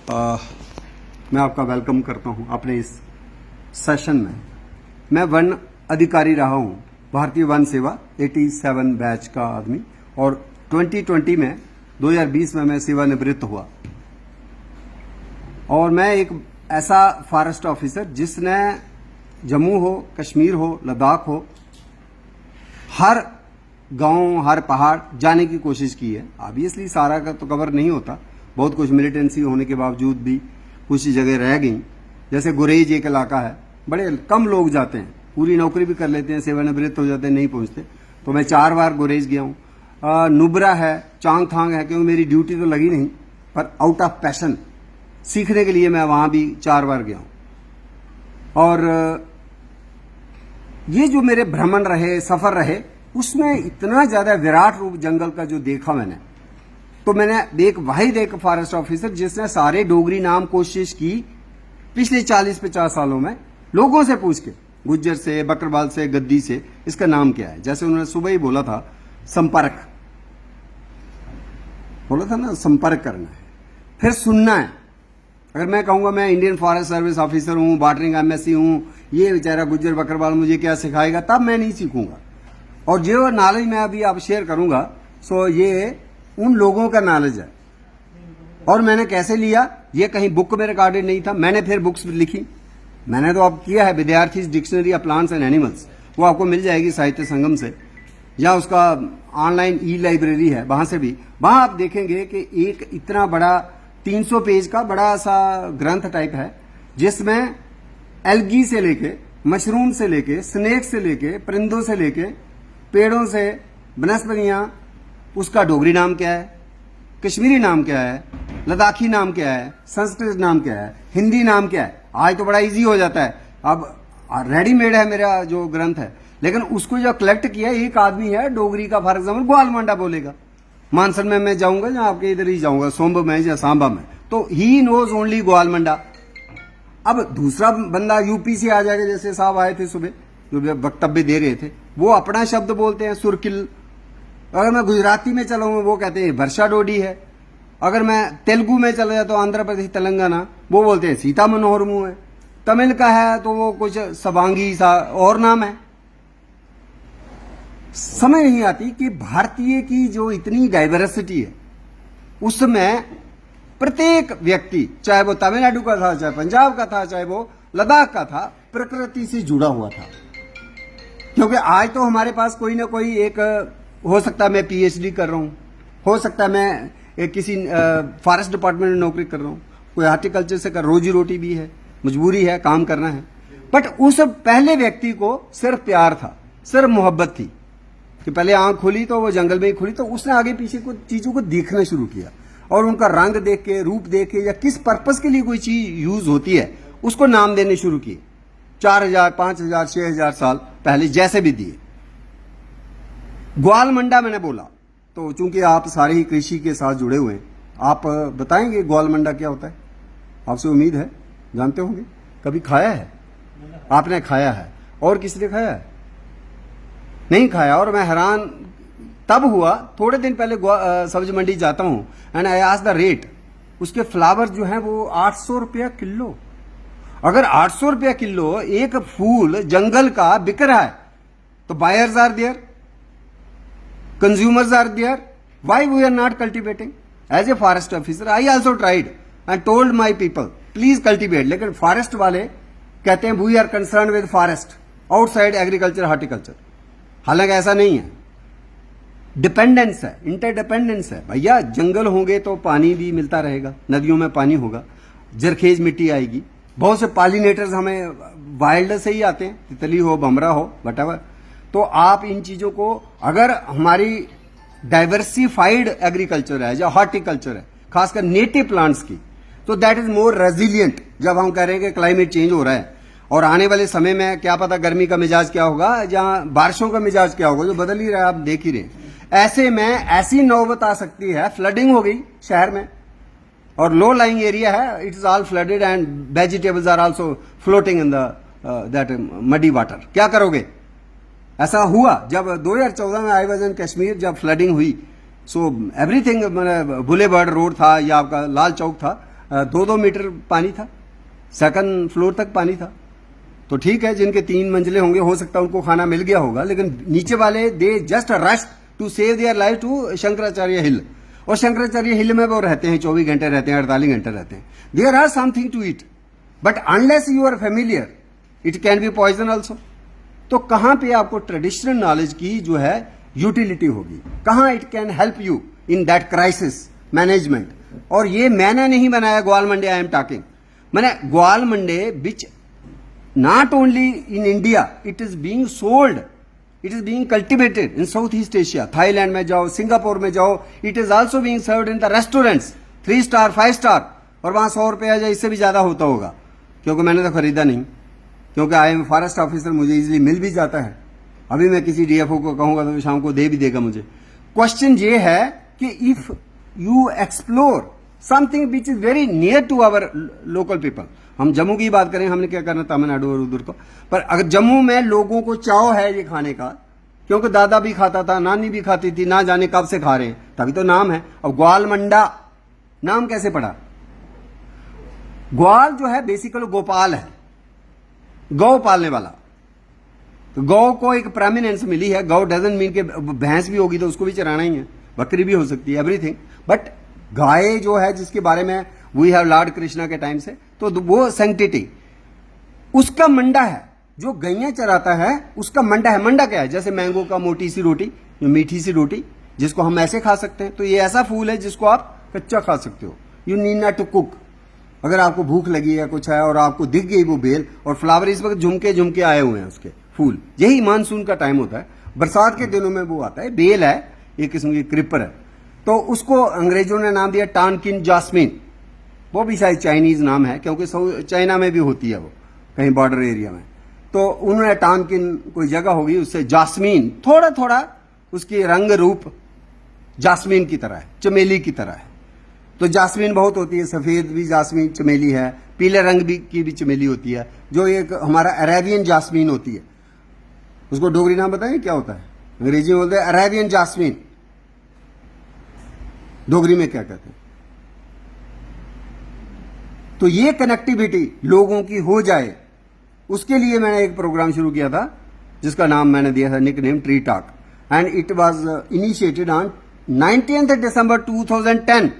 मैं आपका वेलकम करता हूं अपने इस सेशन में। मैं वन अधिकारी रहा हूं, भारतीय वन सेवा 87 बैच का आदमी, और 2020 में 2020 में मैं सेवानिवृत्त हुआ। और मैं एक ऐसा फॉरेस्ट ऑफिसर जिसने जम्मू हो, कश्मीर हो, लद्दाख हो, हर गांव, हर पहाड़ जाने की कोशिश की है। ऑब्वियसली सारा का तो कवर नहीं होता, बहुत कुछ मिलिटेंसी होने के बावजूद भी कुछ जगह रह गई। जैसे गुरेज एक इलाका है, बड़े कम लोग जाते हैं, पूरी नौकरी भी कर लेते हैं, सेवानिवृत्त हो जाते हैं, नहीं पहुंचते। तो मैं 4 बार गुरेज गया हूँ। नुब्रा है, चांगथांग है, क्योंकि मेरी ड्यूटी तो लगी नहीं, पर आउट ऑफ पैशन सीखने के लिए मैं वहां भी 4 बार गया हूं। और ये जो मेरे भ्रमण रहे, सफर रहे, उसमें इतना ज्यादा विराट रूप जंगल का जो देखा मैंने, तो मैंने वाहिद एक फॉरेस्ट ऑफिसर जिसने सारे डोगरी नाम कोशिश की पिछले 40-50 सालों में, लोगों से पूछ के, गुज्जर से, बकरवाल से, गद्दी से, इसका नाम क्या है। जैसे उन्होंने सुबह ही बोला था, संपर्क बोला था ना, संपर्क करना है, फिर सुनना है। अगर मैं कहूंगा मैं इंडियन फॉरेस्ट सर्विस ऑफिसर हूं, बॉर्डरिंग एमएससी हूं, ये बेचारा गुज्जर बकरवाल मुझे क्या सिखाएगा, तब मैं नहीं सीखूंगा। और जो नॉलेज मैं अभी आप शेयर करूंगा, सो ये उन लोगों का नॉलेज है। और मैंने कैसे लिया, ये कहीं बुक में रिकॉर्डेड नहीं था, मैंने फिर बुक्स लिखी। मैंने तो अब किया है विद्यार्थी dictionary of plants and animals, वो आपको मिल जाएगी साहित्य संगम से, या उसका ऑनलाइन ई लाइब्रेरी है, वहां से भी। वहां आप देखेंगे कि एक इतना बड़ा 300 पेज का बड़ा सा ग्रंथ टाइप है, जिसमें एल्गी से लेके, मशरूम से लेके, स्नेक से लेके, परिंदों से लेके, पेड़ों से, वनस्पतियां, उसका डोगरी नाम क्या है, कश्मीरी नाम क्या है, लद्दाखी नाम क्या है, संस्कृत नाम क्या है, हिंदी नाम क्या है। आज तो बड़ा इजी हो जाता है, अब रेडीमेड है मेरा जो ग्रंथ है, लेकिन उसको जो कलेक्ट किया एक आदमी है डोगरी का, फॉर एग्जाम्पल ग्वालमंडा बोलेगा, मानसन में मैं जाऊंगा या आपके इधर ही जाऊंगा, सोम्ब में या सांबा में, तो ही नोज ओनली ग्वालमंडा। अब दूसरा बंदा यूपी से आ जाएगा, जैसे साहब आए थे सुबह जो वक्तव्य दे रहे थे, वो अपना शब्द बोलते हैं सुरकिल। अगर मैं गुजराती में चला हूं, वो कहते हैं वर्षा डोडी है। अगर मैं तेलुगु में चला जाता हूं, आंध्र प्रदेश, तेलंगाना, वो बोलते हैं सीता मनोहरमू है। तमिल का है तो वो कुछ सबांगी सा और नाम है। समझ नहीं आती कि भारतीय की जो इतनी डाइवर्सिटी है, उसमें प्रत्येक व्यक्ति, चाहे वो तमिलनाडु का था, चाहे पंजाब का था, चाहे वो लद्दाख का था, प्रकृति से जुड़ा हुआ था। क्योंकि आज तो हमारे पास कोई ना कोई एक, हो सकता है मैं पीएचडी कर रहा हूं, हो सकता है मैं एक किसी फॉरेस्ट डिपार्टमेंट में नौकरी कर रहा हूं, कोई हार्टिकल्चर से कर, रोजी रोटी भी है, मजबूरी है, काम करना है। बट उस पहले व्यक्ति को सिर्फ प्यार था, सिर्फ मोहब्बत थी, कि पहले आंख खुली तो वो जंगल में ही खुली, तो उसने आगे पीछे कुछ चीजों को देखना शुरू किया, और उनका रंग देख के, रूप देख के, या किस पर्पस के लिए कोई चीज यूज होती है, उसको नाम देने शुरू किए। 4000, 5000, 6000 साल पहले जैसे भी दिए। ग्वालमंडा मैंने बोला, तो चूंकि आप सारे ही कृषि के साथ जुड़े हुए हैं, आप बताएंगे ग्वालमंडा क्या होता है? आपसे उम्मीद है जानते होंगे, कभी खाया है? आपने खाया है, और किसी ने खाया है? नहीं खाया। और मैं हैरान तब हुआ, थोड़े दिन पहले सब्जी मंडी जाता हूं, and I ask the rate. उसके फ्लावर जो है वो 800 रुपया किलो। अगर 800 रुपया किलो एक फूल जंगल का बिक रहा है, तो buyers are there, consumers are there, why we are not cultivating? As a forest officer I also tried and told my people please cultivate, लेकिन फॉरेस्ट वाले कहते हैं we are concern with forest outside agriculture, horticulture. हालांकि ऐसा नहीं है, dependence है, interdependence है। भैया जंगल होंगे तो पानी भी मिलता रहेगा, नदियों में पानी होगा, जरखेज मिट्टी आएगी, बहुत से पॉलिनेटर्स हमें वाइल्ड से ही आते हैं, तितली हो, भमरा हो, वटेवर। तो आप इन चीजों को, अगर हमारी डाइवर्सिफाइड एग्रीकल्चर है या हॉर्टिकल्चर है, खासकर नेटिव प्लांट्स की, तो दैट इज मोर रेजिलियंट। जब हम कह रहे हैं कि क्लाइमेट चेंज हो रहा है, और आने वाले समय में क्या पता गर्मी का मिजाज क्या होगा, जहां बारिशों का मिजाज क्या होगा, जो बदल ही रहा है, आप देख ही रहे। ऐसे में ऐसी नौबत आ सकती है, फ्लडिंग हो गई शहर में, और लो लाइंग एरिया है, it is all flooded and vegetables are also floating in that muddy water. क्या करोगे? ऐसा हुआ जब 2014 में आई वाज इन कश्मीर, जब फ्लडिंग हुई, सो एवरीथिंग, बुलेवर्ड रोड था या आपका लाल चौक था, 2-2 मीटर पानी था, सेकंड फ्लोर तक पानी था। तो ठीक है, जिनके 3 मंजिले होंगे हो सकता है उनको खाना मिल गया होगा, लेकिन नीचे वाले they just rush to save their life to Shankaracharya hill, और शंकराचार्य हिल में वो रहते हैं, 24 घंटे रहते हैं, 48 घंटे रहते हैं। There are something to eat, but unless you are familiar it can be poison also. तो कहां पे आपको ट्रेडिशनल नॉलेज की जो है यूटिलिटी होगी, कहां it can help you in that crisis management. और ये मैंने नहीं बनाया ग्वाल मंडे, आई एम टॉकिंग, मैंने ग्वाल Monday which not only in India, it is being sold, it is being cultivated in south east Asia. Thailand में जाओ, सिंगापुर में जाओ, it is also being served in the restaurants, 3 star 5 star, और वहां 100 रुपया या इससे भी ज्यादा होता होगा, क्योंकि मैंने तो खरीदा नहीं, क्योंकि आई एम फॉरेस्ट ऑफिसर, मुझे इजीली मिल भी जाता है। अभी मैं किसी डीएफओ को कहूंगा तो शाम को दे भी देगा मुझे। क्वेश्चन ये है कि if you explore something which is very near to our local people, हम जम्मू की बात करें, हमने क्या करना तमिलनाडु और उधर को, पर अगर जम्मू में लोगों को चाव है ये खाने का, क्योंकि दादा भी खाता था, नानी भी खाती थी, ना जाने कब से खा रहे हैं, तभी तो नाम है। अब ग्वाल मंडा नाम कैसे पड़ा? ग्वाल जो है बेसिकली गोपाल है, गौ पालने वाला। तो गौ को एक प्रेमिनेंस मिली है। गौ डजंट मीन कि भैंस भी होगी तो उसको भी चराना ही है, बकरी भी हो सकती है, एवरीथिंग, बट गाय जो है जिसके बारे में वी हैव लॉर्ड कृष्णा के टाइम से, तो वो सैंक्टिटी, उसका मंडा है। जो गैया चराता है उसका मंडा है। मंडा क्या है? जैसे मैंगो का मोटी सी रोटी, जो मीठी सी रोटी जिसको हम ऐसे खा सकते हैं, तो ये ऐसा फूल है जिसको आप कच्चा खा सकते हो, you need not to cook. अगर आपको भूख लगी है, कुछ है और आपको दिख गई वो बेल, और फ्लावर इस वक्त झुमके झुमके आए हुए हैं उसके फूल, यही मानसून का टाइम होता है, बरसात के दिनों में वो आता है, बेल है, एक किस्म की क्रिपर है। तो उसको अंग्रेजों ने नाम दिया टानकिन जास्मिन, वो भी शायद चाइनीज नाम है, क्योंकि चाइना में भी होती है वो कहीं बॉर्डर एरिया में। तो उन्होंने टानकिन कोई जगह होगी, उससे जास्मीन, थोड़ा थोड़ा उसकी रंग रूप जास्मीन की तरह है, चमेली की तरह है। तो जास्मीन बहुत होती है, सफेद भी जास्मीन चमेली है, पीले रंग भी की भी चमेली होती है, जो एक हमारा अरेबियन जास्मीन होती है। उसको डोगरी नाम बताएं क्या होता है? अंग्रेजी में बोलते हैं अरेबियन जास्मीन, डोगरी में क्या कहते हैं? तो ये कनेक्टिविटी लोगों की हो जाए, उसके लिए मैंने एक प्रोग्राम शुरू किया था जिसका नाम मैंने दिया था nickname tree talk, and it was initiated on 19 December 2010,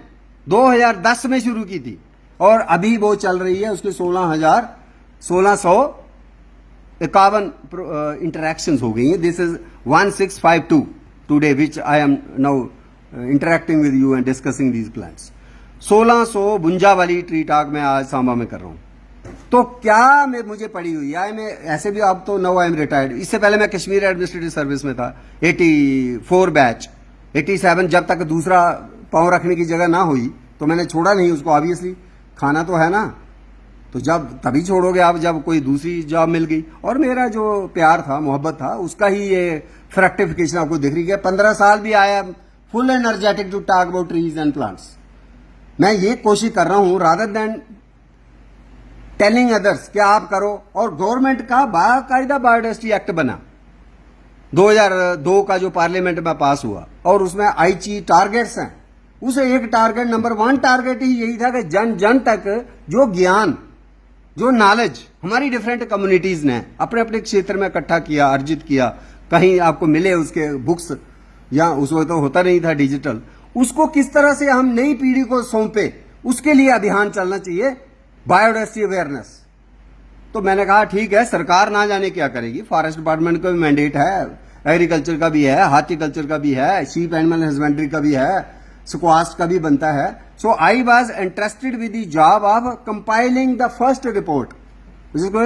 2010 में शुरू की थी, और अभी वो चल रही है। उसके 16,151 इंटरेक्शंस हो गई हैं। This is 1652 today which I am now interacting with you and discussing these plans. 1652 वाली ट्री टॉक मैं आज सांबा में कर रहा हूं। तो क्या मुझे पड़ी हुई है, मैं ऐसे भी, अब तो नाउ आई एम रिटायर्ड, इससे पहले मैं कश्मीर एडमिनिस्ट्रेटिव सर्विस में था, 84 बैच, 87 जब तक दूसरा पांव रखने की जगह ना हुई तो मैंने छोड़ा नहीं उसको। ऑब्वियसली खाना तो है ना, तो जब तभी छोड़ोगे आप जब कोई दूसरी जॉब मिल गई। और मेरा जो प्यार था, मोहब्बत था, उसका ही ये फ्रक्टिफिकेशन आपको दिख रही है। 15 साल भी आया, full energetic to talk about trees and plants. मैं ये कोशिश कर रहा हूं रादर देन टेलिंग अदर्स कि आप करो। और गवर्नमेंट का बाकायदा बायोडाइवर्सिटी एक्ट बना 2002 का, जो पार्लियामेंट में पास हुआ, और उसमें आईची टारगेट्स हैं। उसे एक टारगेट, नंबर 1 टारगेट ही यही था कि जन जन तक जो ज्ञान, जो नॉलेज हमारी डिफरेंट कम्युनिटीज ने अपने अपने क्षेत्र में इकट्ठा किया, अर्जित किया, कहीं आपको मिले उसके बुक्स, या उस वक्त तो होता नहीं था डिजिटल, उसको किस तरह से हम नई पीढ़ी को सौंपे, उसके लिए अभियान चलना चाहिए, बायोडाइवर्सिटी अवेयरनेस। तो मैंने कहा ठीक है, सरकार ना जाने क्या करेगी, फॉरेस्ट डिपार्टमेंट का भी मैंडेट है, एग्रीकल्चर का भी है, हार्टिकल्चर का भी है, शीप एनिमल हस्बेंड्री का भी है, स्क्वास्ट का भी बनता है। So I was interested with the job of compiling the first report,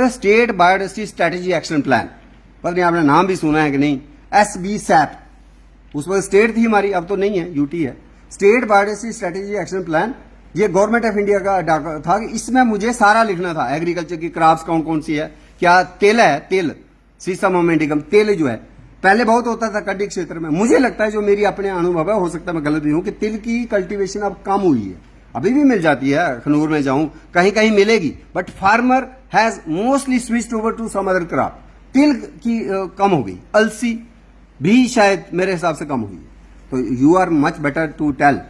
state biodiversity strategy action plan. पता नहीं आपने नाम भी सुना है कि नहीं, SBSAP। उस वक्त स्टेट थी हमारी, अब तो नहीं है, यूटी है। State biodiversity strategy action plan, ये गवर्नमेंट ऑफ इंडिया का था। इसमें मुझे सारा लिखना था, एग्रीकल्चर की क्रॉप्स कौन कौन सी है, क्या तेल है, तेल सीसम मोमेंटिकम, तेल जो है पहले बहुत होता था कड्डी क्षेत्र में। मुझे लगता है, जो मेरी अपने अनुभव है, हो सकता है मैं गलत भी हूं, कि तिल की कल्टीवेशन अब कम हुई है। अभी भी मिल जाती है, खनूर में जाऊं कहीं कहीं मिलेगी, but farmer has mostly switched over to some other crop. तिल की कम हो गई, अलसी भी शायद मेरे हिसाब से कम हुई है। तो you are much better to tell.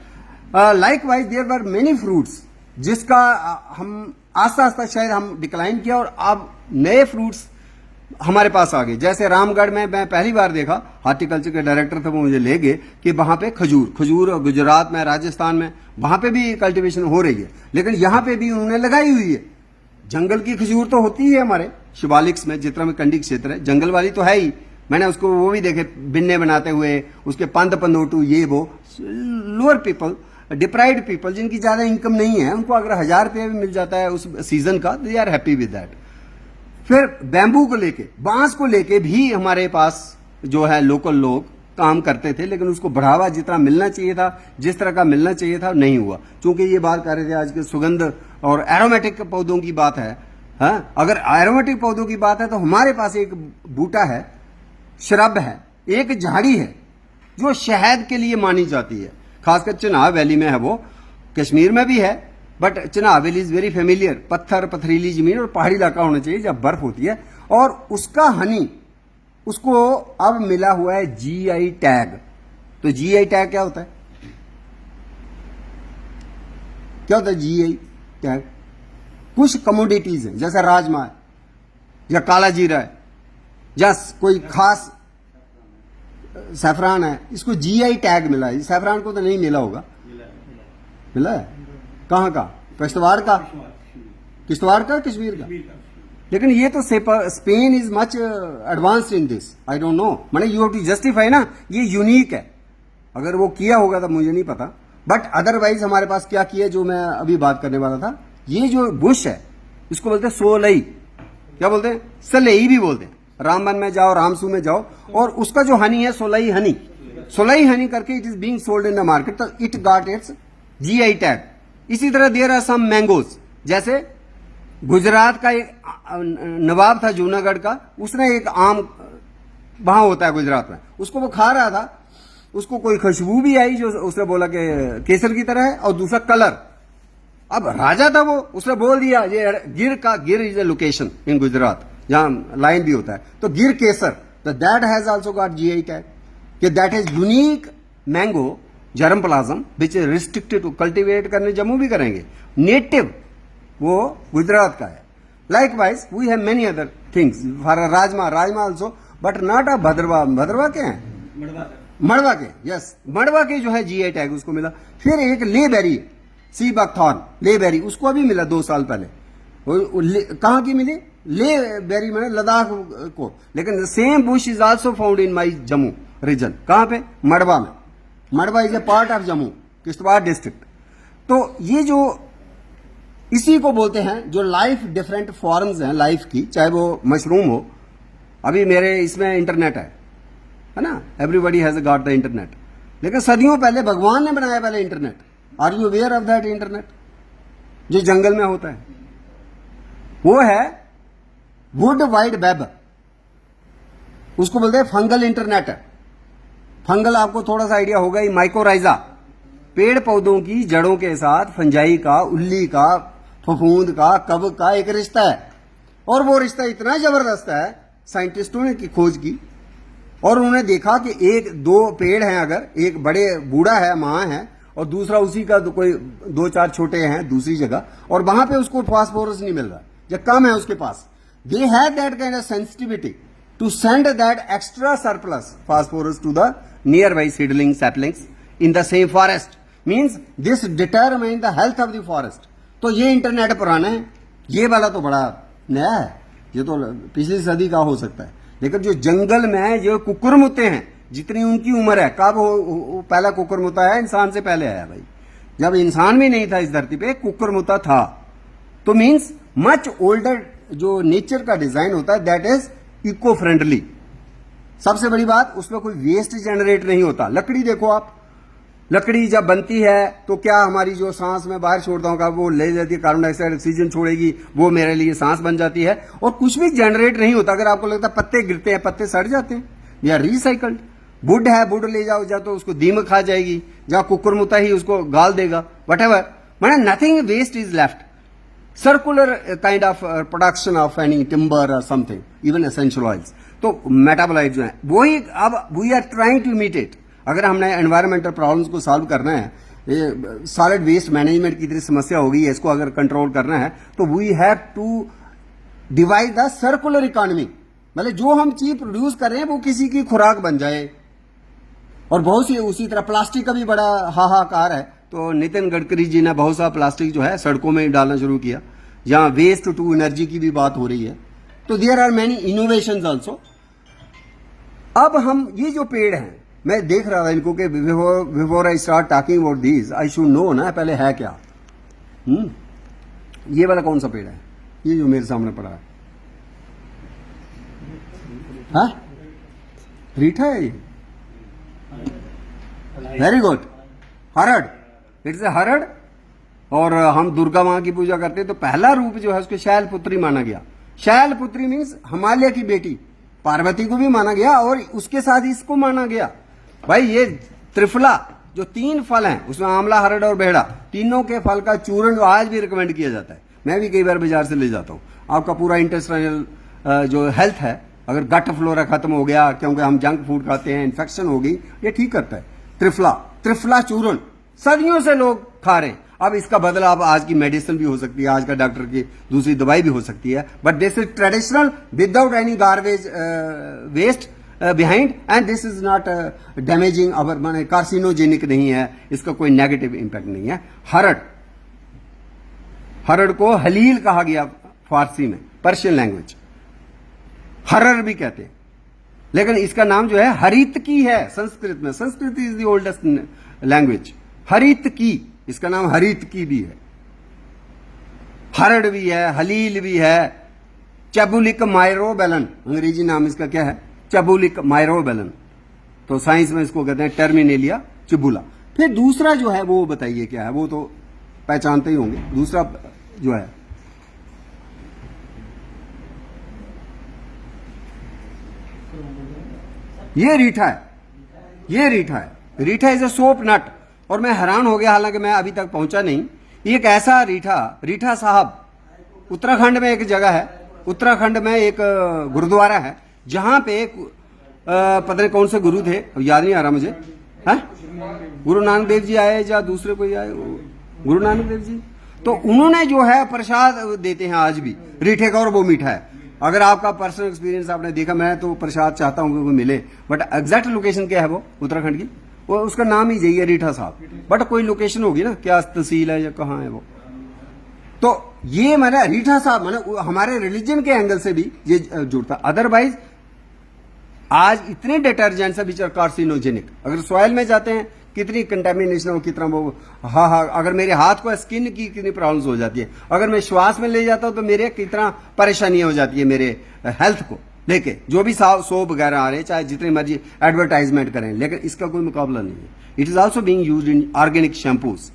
Likewise, there were many fruits जिसका हम आस्ता आस्ता शायद हम डिक्लाइन किया, और अब नए फ्रूट्स हमारे पास आ गए। जैसे रामगढ़ में मैं पहली बार देखा, हार्टिकल्चर के डायरेक्टर थे, वो मुझे ले गए कि वहां पे खजूर गुजरात में, राजस्थान में वहां पे भी कल्टीवेशन हो रही है, लेकिन यहां पे भी उन्होंने लगाई हुई है। जंगल की खजूर तो होती ही है हमारे शिवालिक्स में, जितना में कंडी क्षेत्र है, जंगल वाली तो है ही। मैंने उसको वो भी देखे बिन्ने बनाते हुए, उसके पंद पंदोटू, ये वो लोअर पीपल, डिप्राइव्ड पीपल जिनकी ज्यादा इनकम नहीं है, उनको अगर 1000 रुपये भी मिल जाता है उस सीजन का, they are happy with that. फिर बैम्बू को लेके, बांस को लेके भी हमारे पास जो है लोकल लोग काम करते थे, लेकिन उसको बढ़ावा जितना मिलना चाहिए था, जिस तरह का मिलना चाहिए था, नहीं हुआ। क्योंकि ये बात कर रहे थे आज के सुगंध और एरोमेटिक पौधों की बात है। हाँ, अगर एरोमेटिक पौधों की बात है तो हमारे पास एक बूटा है, श्रब है, एक झाड़ी है जो शहद के लिए मानी जाती है। खासकर चिनाब वैली में है, वो कश्मीर में भी है, but Chenab valley is very familiar. पत्थर, पथरीली जमीन और पहाड़ी इलाका होना चाहिए जब बर्फ होती है। और उसका हनी, उसको अब मिला हुआ है जीआई टैग। तो जीआई टैग क्या होता है? क्या होता है जीआई टैग? कुछ कमोडिटीज है, जैसे राजमा है या काला जीरा है या कोई खास सैफरान है, इसको जीआई टैग मिला है। सैफरान को तो नहीं मिला होगा, मिला है? कहाँ का? किश्तवाड़ का, किश्तवाड़ का, कश्मीर का। लेकिन ये तो Spain is much advanced in this, I don't know. मैंने यू हैव टू जस्टिफाई ना, ये यूनिक है। अगर वो किया होगा तो मुझे नहीं पता, बट अदरवाइज हमारे पास क्या किया, जो मैं अभी बात करने वाला था, ये जो बुश है इसको बोलते हैं सोलई। क्या बोलते हैं? सलई भी बोलते हैं। रामबन में जाओ, रामसू में जाओ, और उसका जो हनी है सोलई हनी, सोलई हनी करके it is being sold in the market, तो it got its GI tag. इसी तरह देयर आर सम मैंगोज, जैसे गुजरात का एक नवाब था जूनागढ़ का, उसने एक आम वहां होता है गुजरात में, उसको वो खा रहा था, उसको कोई खुशबू भी आई जो उसने बोला कि केसर की तरह है, और दूसरा कलर। अब राजा था वो, उसने बोल दिया ये Gir is a location in Gujarat जहां लाइन भी होता है, तो गिर केसर, तो that has also got GI tag कि that is unique mango germplasm which is restricted to cultivate करने जम्मू भी करेंगे, नेटिव वो गुजरात का है। Likewise we have many other things for rajma also, but not a Bhadarwa. Bhadarwa क्या है? मड़वा के, यस, मड़वा के जो है जीआई टैग उसको मिला। फिर एक लेबेरी, सी बकथॉर्न लेबेरी, उसको अभी मिला 2 साल पहले। कहाँ की मिली? लेबेरी में लद्दाख को, लेकिन same bush is also found in my Jammu region. कहाँ पे? मड़वा में। Marwah is a part of Jammu, Kishtwar district. तो ये जो इसी को बोलते हैं जो लाइफ डिफरेंट फॉर्म्स हैं लाइफ की, चाहे वो मशरूम हो। अभी मेरे इसमें इंटरनेट है ना, everybody has got the internet, लेकिन सदियों पहले भगवान ने बनाया पहले internet. Are you aware of that internet जो जंगल में होता है? वो है वुड वाइड वेब, उसको बोलते हैं फंगल इंटरनेट। फंगल आपको थोड़ा सा आइडिया होगा ही, माइकोराइजा, पेड़ पौधों की जड़ों के साथ फंजाई का, उल्ली का, फफूंद का, कब का एक रिश्ता है, और वो रिश्ता इतना जबरदस्त है साइंटिस्टों ने की खोज की, और उन्होंने देखा कि 1-2 पेड़ हैं, अगर एक बड़े बूढ़ा है, मां है, और दूसरा उसी का कोई 2-4 छोटे हैं दूसरी जगह, और वहां पे उसको फास्फोरस नहीं मिल रहा या कम है उसके पास, they have that kind of sensitivity to send that extra surplus phosphorus to the nearby seedling saplings in the same forest, means this determine the health of the forest. तो ये internet पुराना है, ये वाला तो बड़ा नया है, ये तो पिछली सदी का हो सकता है। लेकिन जो जंगल में जो कुकुरमुते हैं, जितनी उनकी उम्र है, कब वो पहला कुकुरमुता है? इंसान से पहले आया भाई, जब इंसान भी नहीं था इस धरती पे, कुकुरमुता था। तो मीन्स मच ओल्डर जो नेचर का डिजाइन होता है, दैट इज इको फ्रेंडली। सबसे बड़ी बात, उसमें कोई वेस्ट जनरेट नहीं होता। लकड़ी देखो आप, लकड़ी जब बनती है तो क्या हमारी जो सांस में बाहर छोड़ता हूँ वो ले जाती है, कार्बन डाइऑक्साइड ऑक्सीजन छोड़ेगी, वो मेरे लिए सांस बन जाती है, और कुछ भी जनरेट नहीं होता। अगर आपको लगता है पत्ते गिरते हैं, पत्ते सड़ जाते हैं, या रिसाइकल्ड। वुड है, वुड ले जाओ, जा तो उसको दीमक खा जाएगी, जहां कुकुरमुता ही उसको गाल देगा, वट एवर, मैंने nothing waste is left. Circular kind of production of any timber और समथिंग, इवन एसेंशियल ऑयल्स, तो मेटाबोलाइट जो है वही अब we are trying to imitate. अगर हमने एनवायरमेंटल प्रॉब्लम्स को सॉल्व करना है, ये सॉलिड वेस्ट मैनेजमेंट की इतनी समस्या हो गई है, इसको अगर कंट्रोल करना है तो we have to divide the circular economy, मतलब जो हम चीज प्रोड्यूस कर रहे हैं वो किसी की खुराक बन जाए। और बहुत सी उसी तरह प्लास्टिक का भी बड़ा हाहाकार है, तो नितिन गडकरी जी ने बहुत सा प्लास्टिक जो है सड़कों में डालना शुरू किया, जहां वेस्ट टू एनर्जी की भी बात हो रही है। तो there are many innovations also. अब हम ये जो पेड़ हैं, मैं देख रहा था इनको कि before I start talking about this I should know ना पहले है क्या। ये वाला कौन सा पेड़ है, ये जो मेरे सामने पड़ा है, हाँ रीठा है ये, वेरी गुड, हरड़, इट्स ए हरड़। और हम दुर्गा मां की पूजा करते हैं तो पहला रूप जो है उसको शैलपुत्री माना गया। शैलपुत्री मीन्स हिमालय की बेटी, पार्वती को भी माना गया और उसके साथ इसको माना गया। भाई ये त्रिफला जो 3 फल हैं, उसमें आंवला, हरड़ और बेहड़ा, तीनों के फल का चूर्ण जो आज भी रिकमेंड किया जाता है, मैं भी कई बार बाजार से ले जाता हूं। आपका पूरा इंटेस्टाइनल जो हेल्थ है, अगर गट फ्लोरा खत्म हो गया क्योंकि हम जंक फूड खाते हैं, इन्फेक्शन हो गई, ये ठीक करता है। त्रिफला चूर्ण सदियों से लोग खा रहे हैं। अब इसका बदला अब आज की मेडिसिन भी हो सकती है, आज का डॉक्टर की दूसरी दवाई भी हो सकती है, but this is traditional without any garbage waste behind, and this is not damaging our, माने कार्सिनोजेनिक नहीं है, इसका कोई नेगेटिव इंपैक्ट नहीं है। हरड़ को हलील कहा गया फारसी में, पर्शियन लैंग्वेज, हरर भी कहते हैं, लेकिन इसका नाम जो है हरितकी है संस्कृत में। Sanskrit is the oldest language. हरितकी, इसका नाम हरितकी भी है, हरड़ भी है, हलील भी है। चैबुलिक माइरोबेलन अंग्रेजी नाम इसका क्या है, चैबुलिक माइरोबेलन, तो साइंस में इसको कहते हैं टर्मिनेलिया चिबुला। फिर दूसरा जो है वो बताइए क्या है, वो तो पहचानते ही होंगे। दूसरा जो है ये रीठा है, ये रीठा है। रीठा इज ए सोप नट, और मैं हैरान हो गया, हालांकि मैं अभी तक पहुंचा नहीं। एक ऐसा रीठा साहब, उत्तराखंड में एक जगह है, उत्तराखंड में एक गुरुद्वारा है जहां पे एक पता नहीं कौन से गुरु थे, अब याद नहीं आ रहा मुझे, है गुरु नानक देव जी आए या दूसरे कोई आए, गुरु नानक देव जी, तो उन्होंने जो है प्रसाद देते हैं आज भी रीठे का, और वो मीठा है। अगर आपका पर्सनल एक्सपीरियंस आपने देखा, मैं तो प्रसाद चाहता हूं कि वो मिले, बट एग्जैक्ट लोकेशन क्या है वो उत्तराखंड की, वो उसका नाम ही यही है रीठा साहब, बट कोई लोकेशन होगी ना, क्या तहसील है या कहाँ है वो। तो ये मैंने रीठा साहब मैंने हमारे रिलीजन के एंगल से भी ये जुड़ता। अदरवाइज आज इतने डिटर्जेंट्स है विच आर कार्सिनोजेनिक, अगर सॉइल में जाते हैं कितनी कंटेमिनेशन हो, कितना वो, हाँ, अगर मेरे हाथ को स्किन की कितनी प्रॉब्लम्स हो जाती है, अगर मैं श्वास में ले जाता हूं तो मेरे कितना परेशानी हो जाती है मेरे हेल्थ को लेके। जो भी सोप वगैरह आ रहे हैं, चाहे जितनी मर्जी एडवर्टाइजमेंट करें, लेकिन इसका कोई मुकाबला नहीं है। It is also being used in organic shampoos,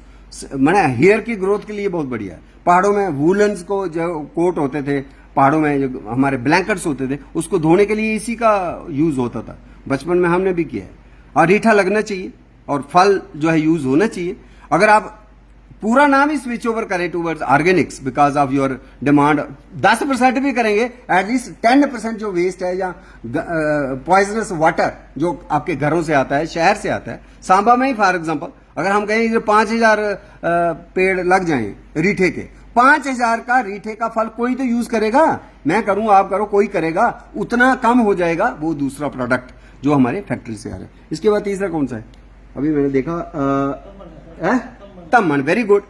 मैंने हेयर की ग्रोथ के लिए बहुत बढ़िया है। पहाड़ों में वूलन्स को जो कोट होते थे, पहाड़ों में जो हमारे ब्लैंकेट्स होते थे, उसको धोने के लिए इसी का यूज होता था, बचपन में हमने भी किया है। और रीठा लगना चाहिए और फल जो है यूज होना चाहिए। अगर आप पूरा नाम ही स्विच ओवर करें towards Organics because of your demand, 10% भी करेंगे, एटलीस्ट 10% जो वेस्ट है या पॉइजनस वाटर जो आपके घरों से आता है, शहर से आता है, सांबा में ही फॉर एग्जांपल अगर हम कहें जो 5000 पेड़ लग जाएं रीठे के, 5000 का रीठे का फल कोई तो यूज करेगा, मैं करूं आप करो, कोई करेगा, उतना कम हो जाएगा वो दूसरा प्रोडक्ट जो हमारे फैक्ट्री से आ रहा है। इसके बाद तीसरा कौन सा है, अभी मैंने देखा तमन, very good.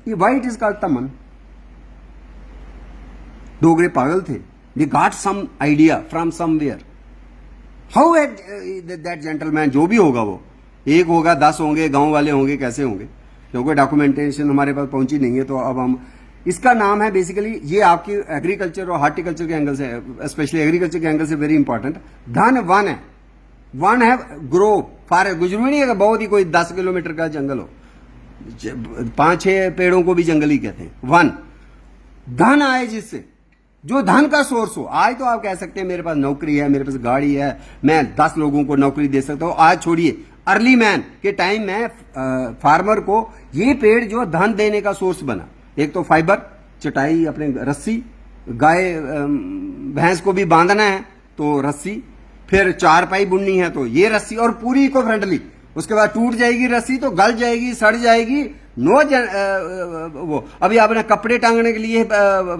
Why it is called तमन? डोगरे पागल थे, they got some idea from somewhere. How that gentleman, जो भी होगा वो, एक होगा 10 होंगे, गांव वाले होंगे, कैसे होंगे, क्योंकि डॉक्यूमेंटेशन हमारे पास पहुंची नहीं है। तो अब हम, इसका नाम है बेसिकली, ये आपकी एग्रीकल्चर और हार्टिकल्चर के एंगल से, स्पेशली एग्रीकल्चर के एंगल से वेरी इंपॉर्टेंट। धन वन है, वन है ग्रो फॉर, गुजरू नहीं है बहुत ही कोई 10 किलोमीटर का जंगल हो, 5-6 पेड़ों को भी जंगल ही कहते हैं। वन, धन आए जिससे, जो धन का सोर्स हो। आज तो आप कह सकते हैं मेरे पास नौकरी है, मेरे पास गाड़ी है, मैं 10 लोगों को नौकरी दे सकता हूं। आज छोड़िए, अर्ली मैन के टाइम में फार्मर को ये पेड़ जो धन देने का सोर्स बना। एक तो फाइबर, चटाई, अपने रस्सी, गाय भैंस को भी बांधना है तो रस्सी, फिर चारपाई बुननी है तो ये रस्सी, और पूरी इको फ्रेंडली, उसके बाद टूट जाएगी रस्सी तो गल जाएगी, सड़ जाएगी। नो वो अभी आपने कपड़े टांगने के लिए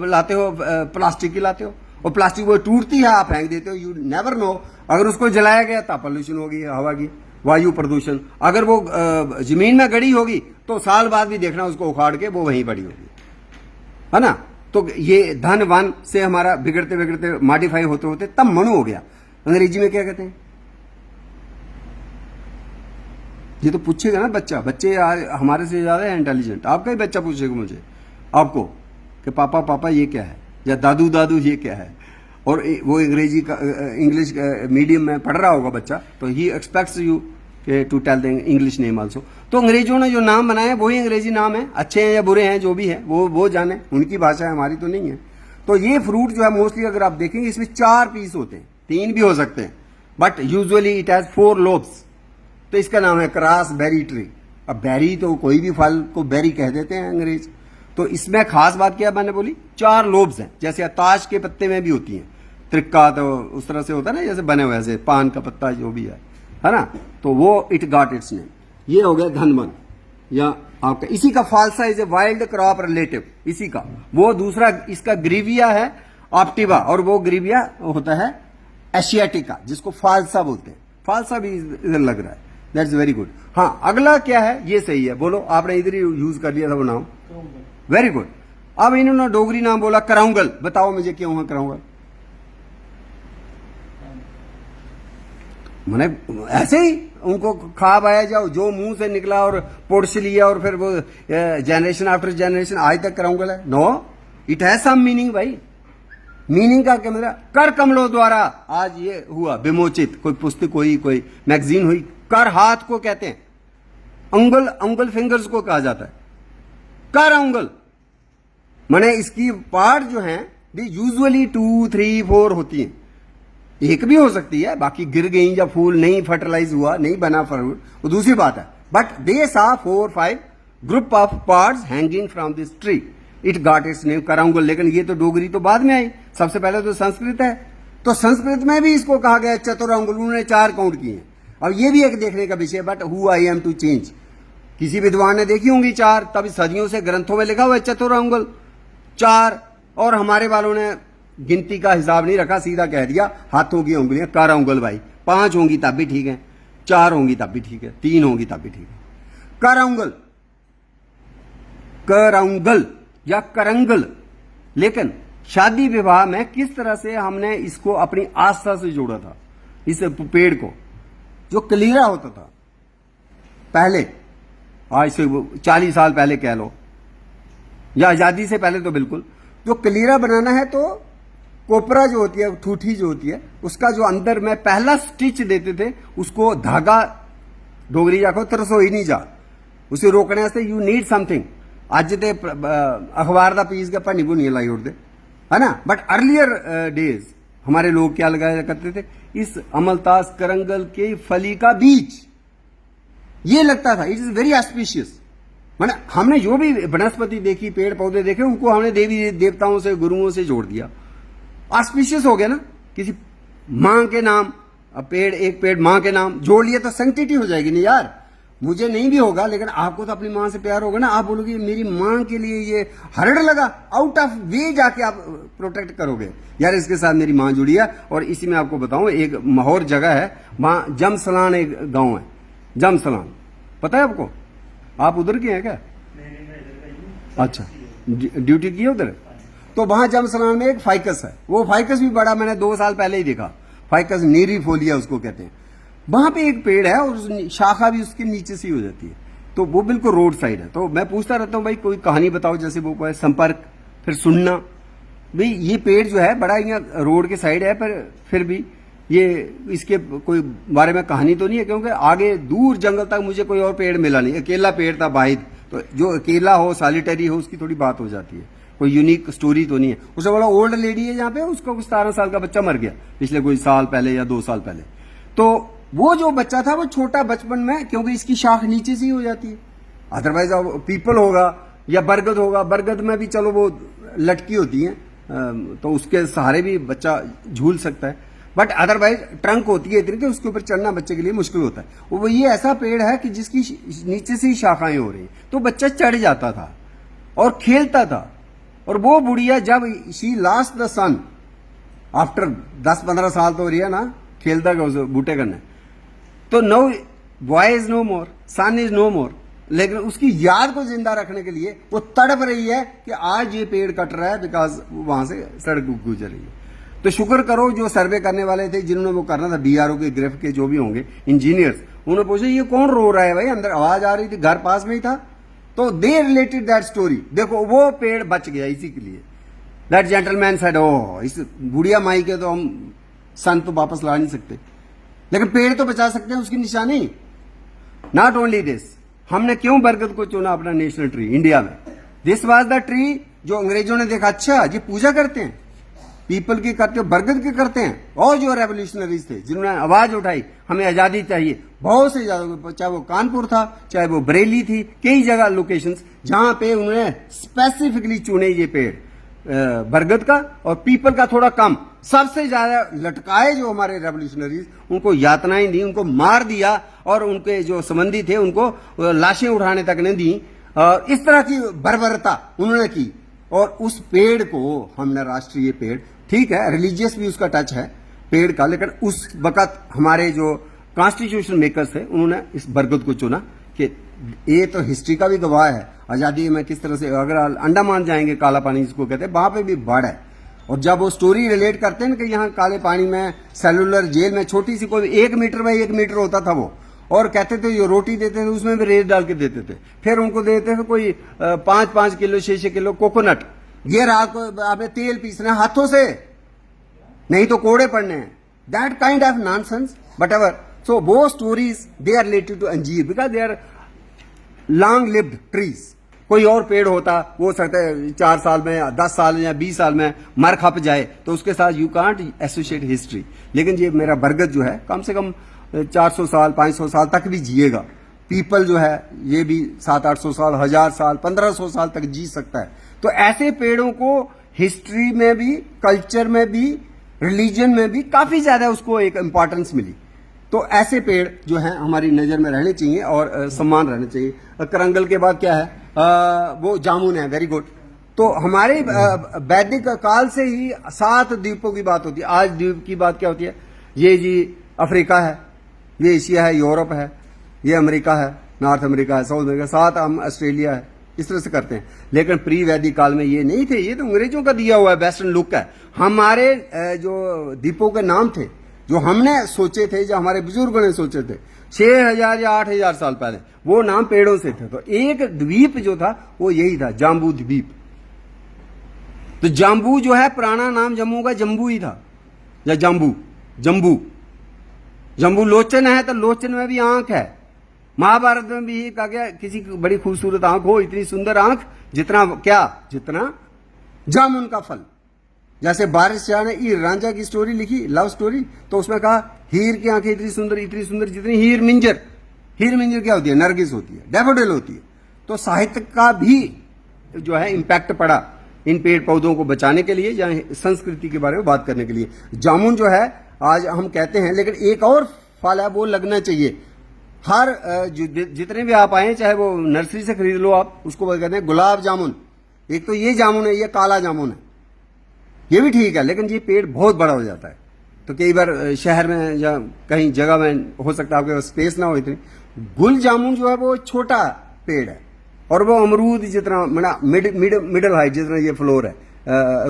लाते हो, प्लास्टिक की लाते हो, और प्लास्टिक वो टूटती है, आप फेंक देते हो। यू नेवर नो, अगर उसको जलाया गया तब पॉल्यूशन होगी, हवा की, वायु प्रदूषण। अगर वो जमीन में गड़ी होगी तो साल बाद भी देखना उसको उखाड़ के वो वहीं पड़ी होगी, है ना। तो ये धन वन से हमारा बिगड़ते बिगड़ते मॉडिफाई होते होते तब मनु हो गया। अंग्रेजी में क्या कहते हैं? ये तो पूछेगा ना बच्चा, बच्चे हमारे से ज्यादा है इंटेलिजेंट। आपका ही बच्चा पूछेगा मुझे, आपको, कि पापा पापा ये क्या है, या दादू दादू ये क्या है। और वो अंग्रेजी का इंग्लिश मीडियम में पढ़ रहा होगा बच्चा, तो he expects you to tell the English name also. तो अंग्रेजों ने जो नाम बनाए वही अंग्रेजी नाम है, अच्छे हैं या बुरे हैं जो भी है वो जाने, उनकी भाषा है, हमारी तो नहीं है। तो ये फ्रूट जो है मोस्टली अगर आप देखेंगे इसमें 4 पीस होते हैं, 3 भी हो सकते हैं, but usually it has 4 lobes. तो इसका नाम है क्रास बेरी ट्री। अब बेरी तो कोई भी फल को बेरी कह देते हैं अंग्रेज। तो इसमें खास बात क्या मैंने बोली, 4 लोब्स हैं, जैसे ताश के पत्ते में भी होती हैं, त्रिक्का तो उस तरह से होता है ना, जैसे बने हुए ऐसे पान का पत्ता जो भी है ना। तो वो इट गॉट इट्स नेम। ये हो गया धनवन, या आपका इसी का phalsa is a wild crop relative, इसी का। वो दूसरा इसका ग्रीविया है ऑप्टिवा, और वो ग्रीविया होता है एशियाटिका, जिसको फालसा बोलते हैं। फालसा भी इधर लग रहा है, दैट्स वेरी गुड। हाँ, अगला क्या है, ये सही है, बोलो। आपने इधर ही यूज कर लिया था वो नाम, वेरी गुड। अब इन्होंने डोगरी नाम बोला कराउंगल। बताओ मुझे क्यों है कराउंगल? मैंने ऐसे ही उनको ख्वाब आया, जाओ जो मुंह से निकला और पोर्स लिया, और फिर वो जनरेशन आफ्टर जनरेशन आज तक कराउंगल है। No, it has some meaning भाई। मीनिंग का क्या मतलब? कर कमलों द्वारा आज ये हुआ विमोचित, कोई पुस्तक हुई, कोई मैगजीन हुई। कर हाथ को कहते हैं, अंगुल फिंगर्स को कहा जाता है, कर अंगुल। माने इसकी पार्ट जो है यूजुअली 2, 3, 4 होती हैं, एक भी हो सकती है, बाकी गिर गई या फूल नहीं फर्टिलाइज हुआ, नहीं बना फ्रूट, वो दूसरी बात है। But they saw 4, 5 group of parts hanging from this tree, it got its name कराउंगल। लेकिन ये तो डोगरी तो बाद में आई, सबसे पहले तो संस्कृत है। तो संस्कृत में भी इसको कहा गया चतुरांगुल, उन्होंने 4 काउंट किए हैं। अब ये भी एक देखने का विषय, but who I am to change. किसी विद्वान ने देखी होंगी 4, तब सदियों से ग्रंथों में लिखा हुआ है चतुरांगुल 4, और हमारे वालों ने गिनती का हिसाब नहीं रखा, सीधा कह दिया हाथों की उंगलियां कर अंगुल भाई। 5 होंगी तब भी ठीक है, 4 होंगी तब भी ठीक है, 3 होंगी तब भी ठीक है। कर अंगुल, करंगल या करंगल। लेकिन शादी विवाह में किस तरह से हमने इसको अपनी आस्था से जोड़ा था, इस पेड़ को, जो कलीरा होता था पहले, आज से 40 साल पहले कह लो, या आजादी से पहले तो बिल्कुल। जो कलीरा बनाना है तो कोपरा जो होती है, ठूठी जो होती है, उसका जो अंदर में पहला स्टिच देते थे, उसको धागा डोगरी जाको तरसो ही नहीं जा, उसे रोकने से यू नीड समथिंग। अज ते अखबार का पीस के भनी भुनी लाई उड़ते, है ना। बट अर्लियर डेज हमारे लोग क्या लगाया करते थे, इस अमलतास करंगल के फली का बीज, ये लगता था। It is very auspicious. मैंने हमने जो भी वनस्पति देखी, पेड़ पौधे देखे, उनको हमने देवी देवताओं से, गुरुओं से जोड़ दिया। ऑस्पिशियस हो गया ना, किसी मां के नाम, अब पेड़, एक पेड़ मां के नाम जोड़ लिया तो सेंटिटी हो जाएगी नहीं यार। मुझे नहीं भी होगा, लेकिन आपको तो अपनी मां से प्यार होगा ना। आप बोलोगे मेरी मां के लिए ये हरड़ लगा, आउट ऑफ वे जाके आप प्रोटेक्ट करोगे यार, इसके साथ मेरी मां जुड़ी है। और इसी में आपको बताऊं, एक माहौर जगह है वहां, जमसलान एक गांव है, जमसलान, पता है आपको? आप उधर के हैं क्या? अच्छा, ड्यूटी की है उधर? तो वहां जमसलान में एक फाइकस है, वो फाइकस भी बड़ा, मैंने 2 साल पहले ही देखा। फाइकस नीरीफोलिया उसको कहते हैं। वहां पे एक पेड़ है और शाखा भी उसके नीचे से ही हो जाती है, तो वो बिल्कुल रोड साइड है। तो मैं पूछता रहता हूँ भाई कोई कहानी बताओ, जैसे वो कोई संपर्क, फिर सुनना। भाई ये पेड़ जो है बड़ा यहाँ रोड के साइड है, पर फिर भी ये इसके कोई बारे में कहानी तो नहीं है, क्योंकि आगे दूर जंगल तक मुझे कोई और पेड़ मिला नहीं। अकेला पेड़ था वाहिद, तो जो अकेला हो, सॉलिटरी हो, उसकी थोड़ी बात हो जाती है, कोई यूनिक स्टोरी तो नहीं है। उससे बड़ा ओल्ड लेडी है जहाँ पे, उसका कुछ 17 साल का बच्चा मर गया पिछले कोई साल पहले या 2 साल पहले। तो वो जो बच्चा था वो छोटा बचपन में, क्योंकि इसकी शाख नीचे से ही हो जाती है, अदरवाइज पीपल होगा या बरगद होगा, बरगद में भी चलो वो लटकी होती है, तो उसके सहारे भी बच्चा झूल सकता है। बट अदरवाइज ट्रंक होती है इतनी कि उसके ऊपर चढ़ना बच्चे के लिए मुश्किल होता है। वो ये ऐसा पेड़ है कि जिसकी नीचे से ही शाखाएं हो रही, तो बच्चा चढ़ जाता था और खेलता था। और वो बुढ़िया जब she lost the son after 10-15 साल तो हो रही है ना, खेलता गया उस बूटे करने, तो no boy is no more, son is no more, लेकिन उसकी याद को जिंदा रखने के लिए वो तड़प रही है कि आज ये पेड़ कट रहा है बिकॉज वहां से सड़क गुजर रही है। तो शुक्र करो जो सर्वे करने वाले थे, जिन्होंने वो करना था, बीआरओ के, ग्रिफ के, जो भी होंगे इंजीनियर्स, उन्होंने पूछा ये कौन रो रहा है भाई, अंदर आवाज आ रही थी, घर पास में ही था। तो दे रिलेटेड दैट स्टोरी, देखो वो पेड़ बच गया इसी के लिए। दैट जेंटलमैन सेड, ओह इस बुढ़िया माई के तो हम सन तो वापस ला नहीं सकते, लेकिन पेड़ तो बचा सकते हैं, उसकी निशानी। नॉट ओनली दिस, हमने क्यों बरगद को चुना अपना नेशनल ट्री इंडिया में? दिस वाज द ट्री जो अंग्रेजों ने देखा, अच्छा ये पूजा करते हैं, पीपल की करते हो, बरगद के करते हैं। और जो रेवोल्यूशनरीज थे जिन्होंने आवाज उठाई हमें आजादी चाहिए, बहुत से ज्यादा, चाहे वो कानपुर था, चाहे वो बरेली थी, कई जगह लोकेशंस जहां पे उन्होंने स्पेसिफिकली चुने ये पेड़ बरगद का और पीपल का थोड़ा कम। सबसे ज्यादा लटकाए जो हमारे रेवोल्यूशनरीज, उनको यातनाएं दी, उनको मार दिया, और उनके जो संबंधी थे उनको लाशें उठाने तक नहीं दी। इस तरह की बर्बरता उन्होंने की, और उस पेड़ को हमने राष्ट्रीय पेड़, ठीक है रिलीजियस भी उसका टच है पेड़ का, लेकिन उस वक्त हमारे जो कॉन्स्टिट्यूशन मेकर्स थे उन्होंने इस बरगद को चुना कि ये तो हिस्ट्री का भी गवाह है आजादी में किस तरह से। अगर अंडमान जाएंगे, काला पानी जिसको कहते हैं, वहां पे भी बाढ़ है, और जब वो स्टोरी रिलेट करते हैं ना कि यहाँ काले पानी में सेलुलर जेल में छोटी सी कोई 1 मीटर बाई 1 मीटर होता था वो, और कहते थे जो रोटी देते थे उसमें भी रेत डाल के देते थे, फिर उनको देते थे कोई 5-5 किलो 6-6 किलो कोकोनट, ये रात को आपने तेल पीसना है हाथों से, नहीं तो कोड़े पड़ने हैं। That kind of nonsense, but ever so वो stories they are related to anjeer because they are long lived trees. कोई और पेड़ होता वो सकता है 4 साल में, 10 साल या 20 साल में मर खप जाए, तो उसके साथ यू कांट एसोसिएट हिस्ट्री। लेकिन ये मेरा बरगद जो है कम से कम 400 साल 500 साल तक भी जिएगा। पीपल जो है ये भी 700-800 साल, 1000 साल, 1500 साल तक जी सकता है। तो ऐसे पेड़ों को हिस्ट्री में भी, कल्चर में भी, रिलीजन में भी काफी ज्यादा उसको एक इंपॉर्टेंस मिली। तो ऐसे पेड़ जो हैं हमारी नजर में रहने चाहिए और सम्मान रहने चाहिए। करंगल के बाद क्या है, वो जामुन है, वेरी गुड। तो हमारे वैदिक काल से ही 7 द्वीपों की बात होती है। आज द्वीप की बात क्या होती है, ये जी अफ्रीका है, ये एशिया है, यूरोप है, ये अमेरिका है, नॉर्थ अमेरिका है, साउथ अमेरिका, 7 हम ऑस्ट्रेलिया है, इस तरह से करते हैं। लेकिन प्री वैदिक काल में ये नहीं थे, ये तो अंग्रेजों का दिया हुआ है, वेस्टर्न लुक है। हमारे जो द्वीपों के नाम थे जो हमने सोचे थे, जो हमारे बुजुर्गों ने सोचे थे 6000 या 8000 साल पहले, वो नाम पेड़ों से थे। तो एक द्वीप जो था वो यही था, जाम्बू द्वीप। तो जाम्बू जो है पुराना नाम जम्मू का जम्बू ही था, या जम्बू, जम्बू। जम्बू लोचन है तो लोचन में भी आंख है। महाभारत में भी कहा गया किसी की बड़ी खूबसूरत आंख हो, इतनी सुंदर आंख जितना क्या, जितना जामुन का फल। जैसे बारिश शाह ने हीर रांझा की स्टोरी लिखी, लव स्टोरी, तो उसमें कहा हीर की आंखें इतनी सुंदर जितनी हीर मिंजर। हीर मिंजर क्या होती है, नरगिस होती है, डैफोडिल होती है। तो साहित्य का भी जो है इम्पैक्ट पड़ा इन पेड़ पौधों को बचाने के लिए या संस्कृति के बारे में बात करने के लिए। जामुन जो है आज हम कहते हैं, लेकिन एक और फल है वो लगना चाहिए। हर जितने भी आप आए, चाहे वो नर्सरी से खरीद लो आप, उसको कहते हैं गुलाब जामुन। एक तो ये जामुन है, ये काला जामुन है, ये भी ठीक है, लेकिन ये पेड़ बहुत बड़ा हो जाता है। तो कई बार शहर में या कहीं जगह में हो सकता है आपके पास स्पेस ना हो इतनी। गुल जामुन जो है वो छोटा पेड़ है, और वो अमरूद जितना मिडल हाइट जितना ये फ्लोर है,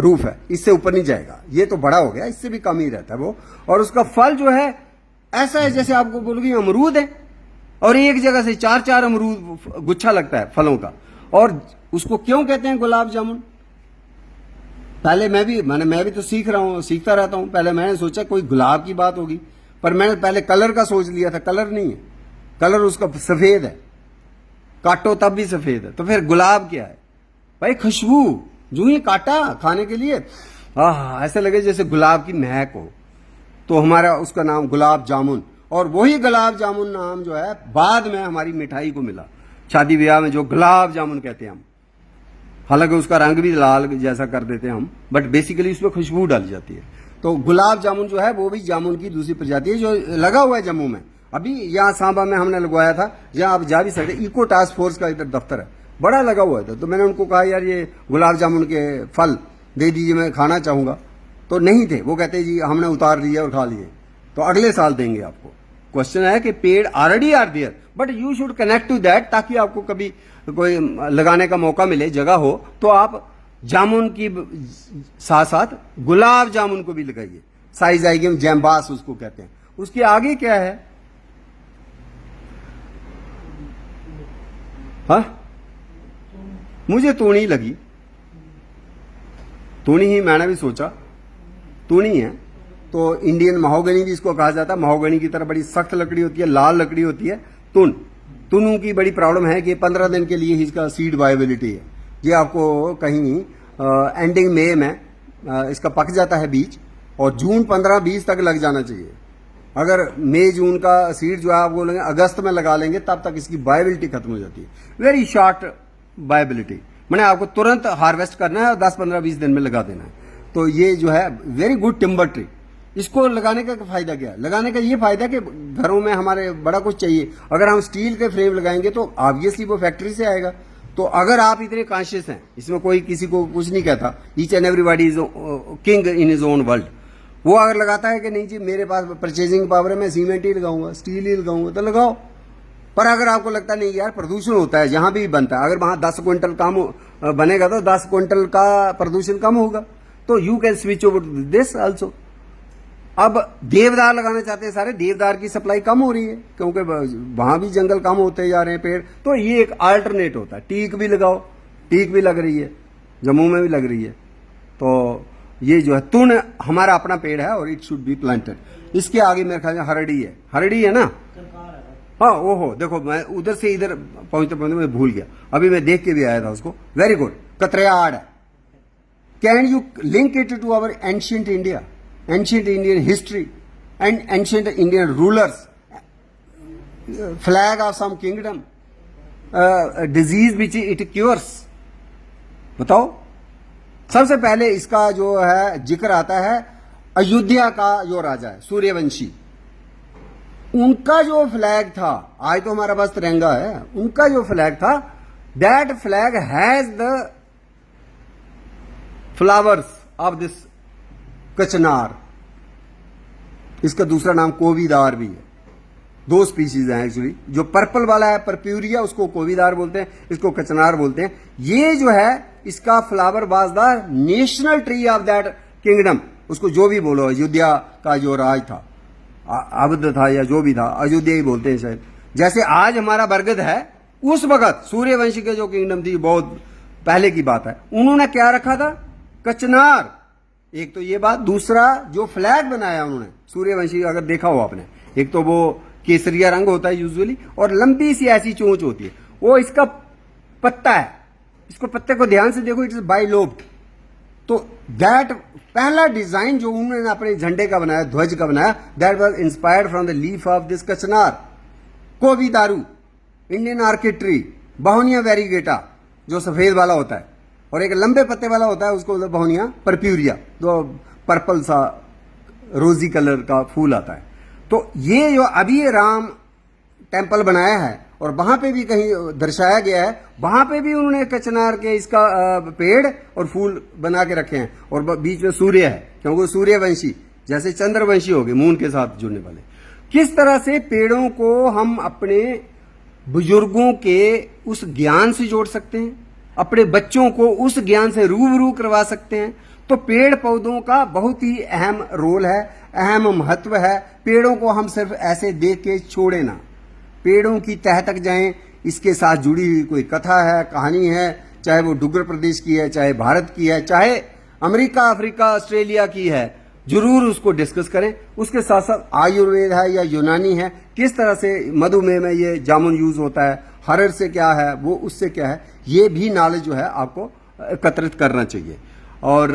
रूफ है, इससे ऊपर नहीं जाएगा। ये तो बड़ा हो गया, इससे भी कम ही रहता है वो। और उसका फल जो है ऐसा है जैसे आपको बोलोगे अमरूद है, और एक जगह से 4-4 अमरूद गुच्छा लगता है फलों का। और उसको क्यों कहते हैं गुलाब जामुन? पहले मैं भी तो सीखता रहता हूं। पहले मैंने सोचा कोई गुलाब की बात होगी, पर मैंने पहले कलर का सोच लिया था। कलर नहीं है, कलर उसका सफेद है, काटो तब भी सफेद है। तो फिर गुलाब क्या है भाई? खुशबू। जो ही काटा खाने के लिए, ऐसे लगे जैसे गुलाब की महक हो, तो हमारा उसका नाम गुलाब जामुन। और वही गुलाब जामुन नाम जो है बाद में हमारी मिठाई को मिला, शादी ब्याह में जो गुलाब जामुन कहते हैं हम। हालांकि उसका रंग भी लाल जैसा कर देते हैं हम, बट बेसिकली उसमें खुशबू डाली जाती है। तो तो गुलाब जामुन जो है वो भी जामुन की दूसरी प्रजाति है जो लगा हुआ है जम्मू में। अभी यहाँ सांबा में हमने लगवाया था, जहाँ आप जा भी सकते, इको टास्क फोर्स का इधर दफ्तर है, बड़ा लगा हुआ था। तो मैंने उनको कहा यार ये गुलाब जामुन के फल दे दीजिए, मैं खाना चाहूँगा। तो नहीं थे, वो कहते जी हमने उतार लिए और खा लिए, तो अगले साल देंगे आपको। क्वेश्चन है कि पेड़ already are there but you should connect to that, ताकि आपको कभी कोई लगाने का मौका मिले, जगह हो, तो आप जामुन की साथ साथ गुलाब जामुन को भी लगाइए। साइज आएगी, जैम्बास उसको कहते हैं। उसके आगे क्या है? हाँ, मुझे तूणी लगी, तूणी ही मैंने भी सोचा, तूणी है। तो इंडियन महोगनी भी इसको कहा जाता है। महोगनी की तरह बड़ी सख्त लकड़ी होती है, लाल लकड़ी होती है। तुनू की बड़ी प्रॉब्लम है कि 15 दिन के लिए ही इसका सीड वायबिलिटी है। ये आपको कहीं एंडिंग मई में इसका पक जाता है बीज, और जून 15-20 तक लग जाना चाहिए। अगर मई जून का सीड जो है आप बोलेंगे अगस्त में लगा लेंगे, तब तक इसकी वायबिलिटी खत्म हो जाती है। वेरी शॉर्ट वायबिलिटी, मैंने आपको तुरंत हार्वेस्ट करना है और 10-15-20 दिन में लगा देना है। तो ये जो है वेरी गुड टिम्बर ट्री। इसको लगाने का फायदा क्या है? लगाने का ये फायदा कि घरों में हमारे बड़ा कुछ चाहिए। अगर हम स्टील के फ्रेम लगाएंगे तो ऑब्वियसली वो फैक्ट्री से आएगा। तो अगर आप इतने कॉन्शियस हैं, इसमें कोई किसी को कुछ नहीं कहता, each and everybody is king in his own world. वो अगर लगाता है कि नहीं जी मेरे पास परचेजिंग पावर है, मैं सीमेंट ही लगाऊंगा, स्टील ही लगाऊंगा, तो लगाओ। पर अगर आपको लगता नहीं यार प्रदूषण होता है जहां भी बनता है, अगर वहां 10 क्विंटल काम बनेगा तो 10 क्विंटल का प्रदूषण कम होगा। तो you can switch over this also. अब देवदार लगाना चाहते हैं सारे, देवदार की सप्लाई कम हो रही है क्योंकि वहां भी जंगल कम होते जा रहे हैं पेड़, तो ये एक अल्टरनेट होता है। टीक भी लगाओ, टीक भी लग रही है, जम्मू में भी लग रही है। तो ये जो है तुन हमारा अपना पेड़ है और इट शुड बी प्लांटेड। इसके आगे मेरे ख्याल में हरड़ी है, हरड़ी है ना? हाँ, ओहो देखो, मैं उधर से इधर पहुंचते पहुंचते मैं भूल गया, अभी मैं देख के भी आया था उसको। वेरी गुड, कतरेयाड़ है। Can you link it to our ancient India, ancient Indian history and ancient Indian rulers, flag of some kingdom, disease which it cures? बताओ। सबसे पहले इसका जो है जिक्र आता है अयोध्या का जो राजा है सूर्यवंशी, उनका जो फ्लैग था, आज तो हमारा पास तिरंगा है, उनका जो फ्लैग था, that flag has the flowers of this कचनार। इसका दूसरा नाम कोवीदार भी है। 2 स्पीशीज हैं एक्चुअली। जो पर्पल वाला है परप्यूरिया, उसको कोवीदार बोलते हैं, इसको कचनार बोलते हैं। ये जो है इसका flower was the national tree of that kingdom. उसको जो भी बोलो, अयोध्या का जो राज था, अवध था या जो भी था, अयोध्या ही बोलते हैं शायद। जैसे आज हमारा बरगद है, उस वक्त सूर्यवंशी के जो किंगडम थी, बहुत पहले की बात है, उन्होंने क्या रखा था? कचनार। एक तो ये बात, दूसरा जो फ्लैग बनाया उन्होंने सूर्यवंशी, अगर देखा हो आपने, एक तो वो केसरिया रंग होता है यूजुअली, और लंबी सी ऐसी चोंच होती है, वो इसका पत्ता है। इसको पत्ते को ध्यान से देखो, इट इज बाइलोब्ड। तो दैट पहला डिजाइन जो उन्होंने अपने झंडे का बनाया, ध्वज का बनाया, that was inspired from the leaf of this कचनार। कोवीदारू, इंडियन आर्किड ट्री, बहुनिया वेरीगेटा जो सफेद वाला होता है, और एक लंबे पत्ते वाला होता है, उसको बहुनिया परप्यूरिया, जो पर्पल सा रोजी कलर का फूल आता है। तो ये जो अभी राम टेम्पल बनाया है और वहां पे भी कहीं दर्शाया गया है, वहां पे भी उन्होंने कचनार के इसका पेड़ और फूल बना के रखे हैं, और बीच में सूर्य है क्योंकि सूर्यवंशी जैसे चंद्रवंशी हो गए, मून के साथ जुड़ने वाले। किस तरह से पेड़ों को हम अपने बुजुर्गों के उस ज्ञान से जोड़ सकते हैं, अपने बच्चों को उस ज्ञान से रूबरू करवा सकते हैं। तो पेड़ पौधों का बहुत ही अहम रोल है, अहम महत्व है। पेड़ों को हम सिर्फ ऐसे देख के छोड़े ना, पेड़ों की तह तक जाएं, इसके साथ जुड़ी हुई कोई कथा है, कहानी है, चाहे वो डुग्गर प्रदेश की है, चाहे भारत की है, चाहे अमेरिका, अफ्रीका, ऑस्ट्रेलिया की है, जरूर उसको डिस्कस करें। उसके साथ साथ आयुर्वेद है या यूनानी है, किस तरह से मधुमेह में ये जामुन यूज होता है, हरड़ से क्या है, वो उससे क्या है, ये भी नॉलेज जो है आपको एकत्रित करना चाहिए। और